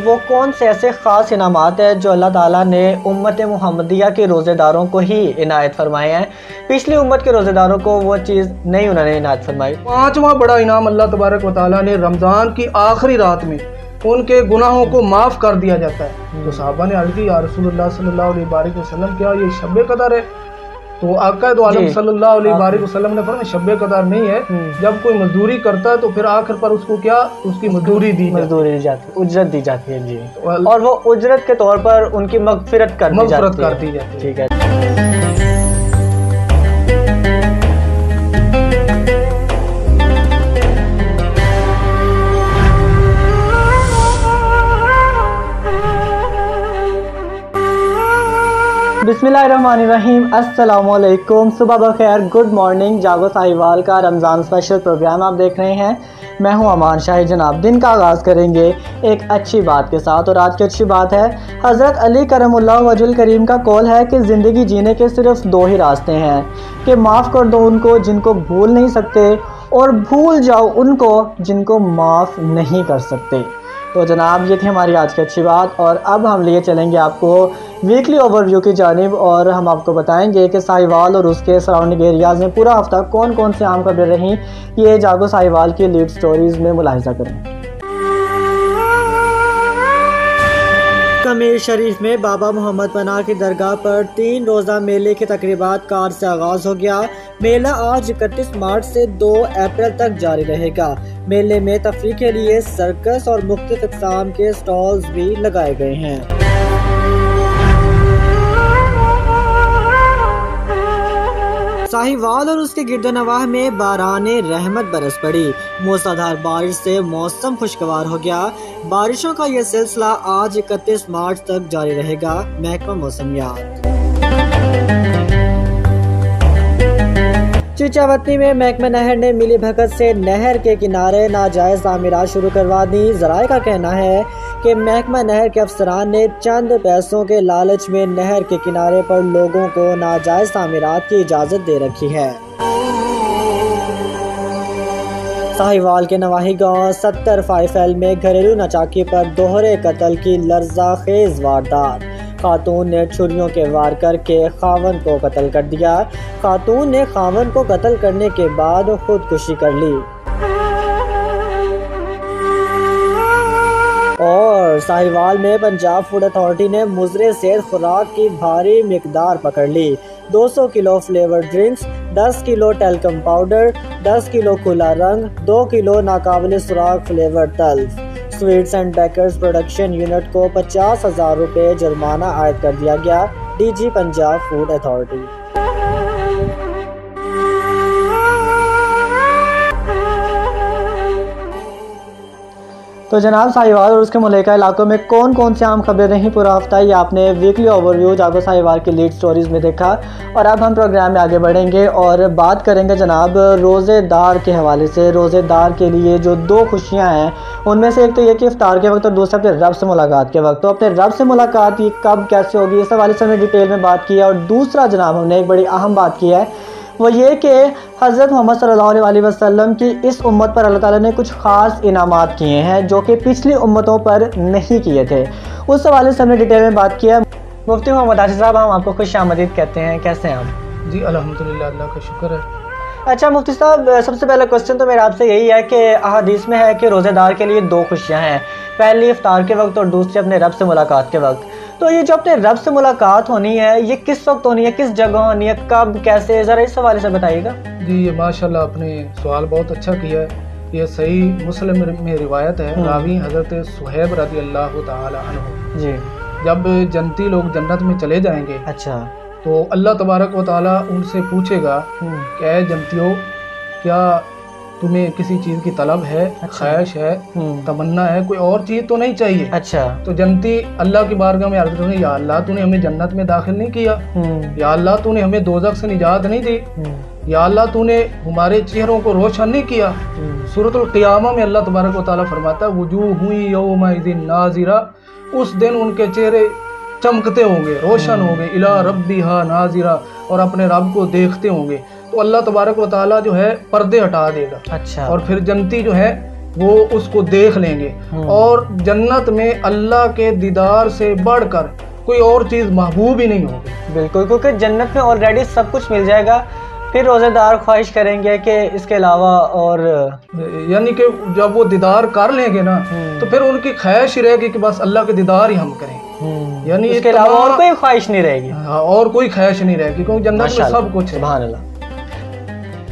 वो कौन से ऐसे ख़ास इनामात हैं जो अल्लाह ताला ने उम्मत मुहम्मदिया के रोज़ेदारों को ही इनायत फरमाए हैं, पिछली उम्मत के रोज़ेदारों को वो चीज़ नहीं उन्होंने इनायत फरमाई। पांचवा बड़ा इनाम अल्लाह तबारक व तआला ने रमज़ान की आखिरी रात में उनके गुनाहों को माफ़ कर दिया जाता है। तो साहबा ने अर्ज़ की, या रसूलुल्लाह सल्लल्लाहु अलैहि वसल्लम, क्या ये शब कदर है? तो आका दो आलम सल्लल्लाहु अलैहि वसल्लम ने फरमाया शब कदर नहीं है, जब कोई मजदूरी करता है तो फिर आखिर पर उसको क्या, उसकी मजदूरी दी जाती, उजरत दी जाती है जी, और वो उजरत के तौर पर उनकी मगफिरत कर दी जाती है। ठीक है। बिस्मिल्लाहिर्रहमानिर्रहीम, अस्सलामुअलैकुम, सुबह बखैर, गुड मॉर्निंग। जागो साहिवाल का रमज़ान स्पेशल प्रोग्राम आप देख रहे हैं। मैं हूं अमान शाही। जनाब, दिन का आगाज़ करेंगे एक अच्छी बात के साथ, और आज की अच्छी बात है हज़रत अली करमुल्लाह वजहुल करीम का कौल है कि ज़िंदगी जीने के सिर्फ दो ही रास्ते हैं कि माफ़ कर दो उनको जिनको भूल नहीं सकते, और भूल जाओ उनको जिनको माफ़ नहीं कर सकते। तो जनाब, ये थी हमारी आज की अच्छी बात, और अब हम लिए चलेंगे आपको वीकली ओवरव्यू की जानिब, और हम आपको बताएंगे कि साहिवाल और उसके सराउंडिंग एरियाज़ में पूरा हफ्ता कौन कौन से अहम खबरें रहीं। ये जागो साहिवाल की लीड स्टोरीज़ में मुलाहिजा करें। कमीर शरीफ में बाबा मोहम्मद पनाह की दरगाह पर 3 रोज़ा मेले की तकरीबात कार से आगाज़ हो गया। मेला आज 31 मार्च से 2 अप्रैल तक जारी रहेगा। मेले में तफरीह के लिए सर्कस और मुख्तलिफ इक़साम के स्टॉल्स भी लगाए गए हैं। साहिवाल और उसके गिरदोनवाह में बाराने रहमत बरस पड़ी। मूसलाधार बारिश से मौसम खुशगवार हो गया। बारिशों का ये सिलसिला आज 31 मार्च तक जारी रहेगा। महकमा मौसमियात। चिचावती में महकमा नहर ने मिली भगत से नहर के किनारे नाजायज तामीरात शुरू करवा दी। ज़राए का कहना है कि महकमा नहर के अफसरान ने चंद पैसों के लालच में नहर के किनारे पर लोगों को नाजायज तामीरात की इजाज़त दे रखी है। साहिवाल के नवाही गांव 70 फाइफेल में घरेलू नाचाकी पर दोहरे कत्ल की लर्जा खेज वारदात। खातून ने छुरियों के वार करके खावन को कत्ल कर दिया। खातून ने खावन को कत्ल करने के बाद खुदकुशी कर ली। और साहिवाल में पंजाब फूड अथॉरिटी ने मुजरे सेहत खुराक की भारी मिकदार पकड़ ली। 200 kilo flavour drinks, 10 kilo talcum powder, 10 kilo खुला रंग, 2 किलो नाकाबिले सुराख फ्लेवर तल्फ। Sweets and bakers production unit को 50,000 रुपये जुर्माना आयद कर दिया गया। DG Punjab food authority. तो जनाब, साहिवाल और उसके मुल्का इलाकों में कौन कौन से आम खबरें रहीं पूरा हफ्ता, ये आपने वीकली ओवरव्यू जागो साहिवाल की लीड स्टोरीज़ में देखा। और अब हम प्रोग्राम में आगे बढ़ेंगे और बात करेंगे जनाब रोज़ेदार के हवाले से। रोज़ेदार के लिए जो 2 खुशियाँ हैं, उनमें से एक तो ये कि इफ्तार के वक्त, और दूसरा अपने रब से मुलाकात के वक्त। तो अपने रब से मुलाकात ये कब कैसे होगी, इस हवाले से हमने डिटेल में बात की है। और दूसरा जनाब, हमने एक बड़ी अहम बात की है, वो ये कि हज़रत मोहम्मद सल्लल्लाहु अलैहि वसल्लम की इस उम्मत पर अल्लाह ताला ने कुछ ख़ास इनामात किए हैं जो कि पिछली उम्मतों पर नहीं किए थे। उस हवाले से हमने डिटेल में बात किया। मुफ्ती मोहम्मद आसिफ साहब, हम आपको खुशामदीद कहते हैं, कैसे हैं आप? जी अल्हम्दुलिल्लाह, अल्लाह का शुक्र है। अच्छा मुफ्ती साहब, सबसे पहला क्वेश्चन तो मेरा आपसे यही है कि अहादीस में है कि रोज़ेदार के लिए 2 खुशियाँ हैं, पहली इफ्तार के वक्त और दूसरी अपने रब से मुलाकात के वक्त। तो ये जो अपने रब से मुलाकात होनी है, ये किस वक्त होनी है, किस जगह होनी है, कब, कैसे, ज़रा इस हवाले से बताइएगा। जी, ये माशाल्लाह आपने सवाल बहुत अच्छा किया है। ये सही मुस्लिम में रिवायत है, रावी हज़रत सुहैब रज़ी अल्लाह तआला अन्हु जी, जब जन्नती लोग जन्नत में चले जाएंगे, अच्छा, तो अल्लाह तबारक व तआला उनसे पूछेगा कि ऐ जन्नतियों, क्या तुम्हें किसी चीज़ की तलब है, ख्वाहिश है, तमन्ना है, कोई और चीज़ तो नहीं चाहिए? अच्छा। तो जन्नती अल्लाह की बारगाह में अर्ज़ करेंगे, या अल्लाह तूने हमें जन्नत में दाखिल नहीं किया, या अल्लाह तूने हमें दोज़ख से निजात नहीं दी, या अल्लाह तूने हमारे चेहरों को रोशन नहीं किया। सूरतुल क़ियामा में अल्लाह तबारक व तआला फरमाता है, वुजूहुन यौमइज़िन नाज़िरा, उस दिन उनके चेहरे चमकते होंगे, रोशन होंगे, इला रब्बिहा नाज़िरा, और अपने रब को देखते होंगे। तो अल्लाह तबारक व तआला जो है पर्दे हटा देगा। अच्छा। और फिर जन्नती जो है वो उसको देख लेंगे। और जन्नत में अल्लाह के दीदार से बढ़कर कोई और चीज़ महबूब ही नहीं होगी। बिल्कुल, क्योंकि जन्नत में ऑलरेडी सब कुछ मिल जाएगा, फिर रोज़ेदार ख्वाहिश करेंगे कि इसके अलावा और, यानी कि जब वो दीदार कर लेंगे ना तो फिर उनकी ख्वाहिश ही रहेगी कि बस अल्लाह के दीदार ही हम करें, यानी इसके अलावा और कोई ख्वाहिश नहीं रहेगी। हाँ, और कोई ख्वाहिश नहीं रहेगी, क्योंकि जन्नत में सब कुछ है। सुभान अल्लाह।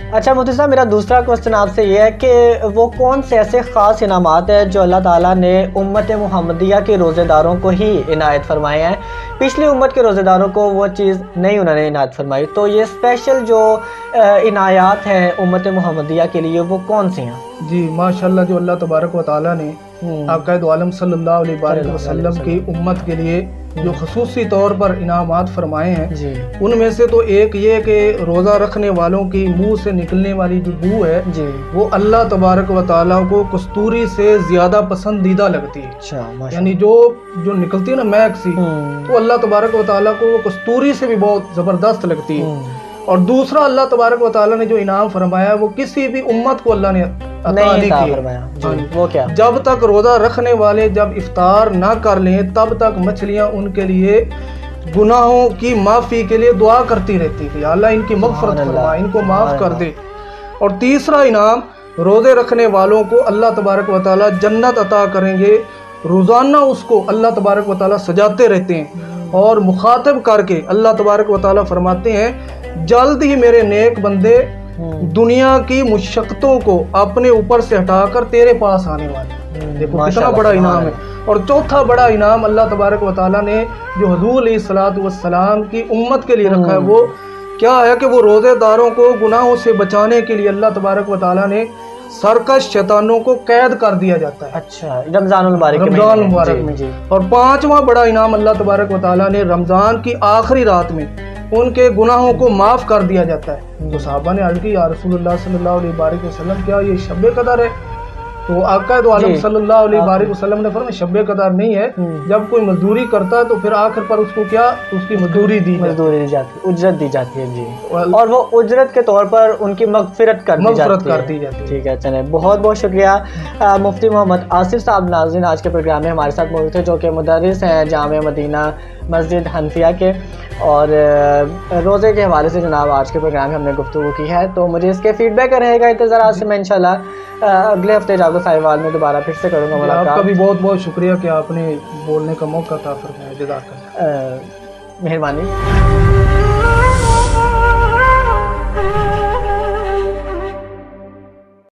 अच्छा मुफ्ती साहब, मेरा दूसरा क्वेश्चन आपसे ये है कि वो कौन से ऐसे ख़ास इनामात हैं जो अल्लाह ताला ने उम्मत मुहम्मदिया के रोज़ेदारों को ही इनायत फरमाए हैं, पिछली उम्मत के रोज़ेदारों को वो चीज़ नहीं उन्होंने इनायत फरमाई, तो ये स्पेशल जो इनायात हैं उम्मत मुहम्मदिया के लिए वो कौन सी हैं? जी माशाल्लाह, जो अल्लाह तबारक व तआला ने आक़ाए दो आलम सल्लल्लाहु अलैहि वसल्लम की उम्मत के लिए जो खसूसी तौर पर इनामात फरमाए हैं, उनमें से तो एक ये कि रोज़ा रखने वालों की मुंह से निकलने वाली जो बू है वो अल्लाह तबारक व तआला को कस्तूरी से ज़्यादा पसंदीदा लगती है। अच्छा, यानी जो निकलती है ना महक सी, तो अल्लाह तबारक व तआला को वो कस्तूरी से भी बहुत ज़बरदस्त लगती है। और दूसरा अल्लाह तबारक व तआला ने जो इनाम फरमाया वो किसी भी उम्मत को अल्लाह ने अता नहीं किया। वो क्या? जब तक रोज़ा रखने वाले जब इफ्तार ना कर लें तब तक मछलियाँ उनके लिए गुनाहों की माफ़ी के लिए दुआ करती रहती थी, अल्लाह इनकी मग़फ़िरत फरमा, इनको माफ़ कर दे। और तीसरा इनाम, रोज़े रखने वालों को अल्लाह तबारक व तआला जन्नत अता करेंगे, रोज़ाना उसको अल्लाह तबारक व तआला सजाते रहते हैं और मुखातिब करके अल्लाह तबारक व तआला फरमाते हैं जल्द ही मेरे नेक बंदे दुनिया की मुशक्क़तों को अपने ऊपर से हटाकर तेरे पास आने वाले। देखो कितना बड़ा इनाम है। और चौथा बड़ा इनाम अल्लाह तबारक व तआला ने जो हुज़ूर अलैहिस्सलातु वस्सलाम की उम्मत के लिए रखा है वो क्या है कि वो रोज़ेदारों को गुनाहों से बचाने के लिए अल्लाह तबारक व तआला ने सरकश शैतानों को कैद कर दिया जाता है। अच्छा, रमज़ान मुबारक में। और पांचवा बड़ा इनाम अल्लाह तबारक व तआला ने रमज़ान की आखिरी रात में उनके गुनाहों को माफ़ कर दिया जाता है। तो सहाबा ने अर्ज़ की, या रसूलुल्लाह सल्लल्लाहु अलैहि वसल्लम, क्या ये शब कदर है? तो आका दो आलम सल्लल्लाहु अलैहि वसल्लम ने फरमाया शब कदर नहीं है, जब कोई मजदूरी करता है तो फिर आखिर पर उसको क्या, उसकी मजदूरी दी जाती है, उजरत दी जाती है जी, और वो उजरत के तौर पर उनकी मगफिरत कर दी जाती है। ठीक है, चले, बहुत बहुत शुक्रिया मुफ्ती मोहम्मद आसिफ साहब। नाज़रीन, आज के प्रोग्राम में हमारे साथ मौजूद थे जो कि मुदर्रिस हैं जामिया मदीना मस्जिद हनफिया के, और रोज़े के हवाले से जनाब आज के प्रोग्राम में हमने गुफ्तगू की है। तो मुझे इसके फीडबैक का रहेगा इंतज़ार, आज से मैं इंशाल्लाह अगले हफ्ते जागो साहिवाल में दोबारा फिर से करूँगा मुलाकात। आपका भी बहुत बहुत शुक्रिया कि आपने बोलने का मौका था, फरमाया, जज़ाकल्लाह, मेहरबानी।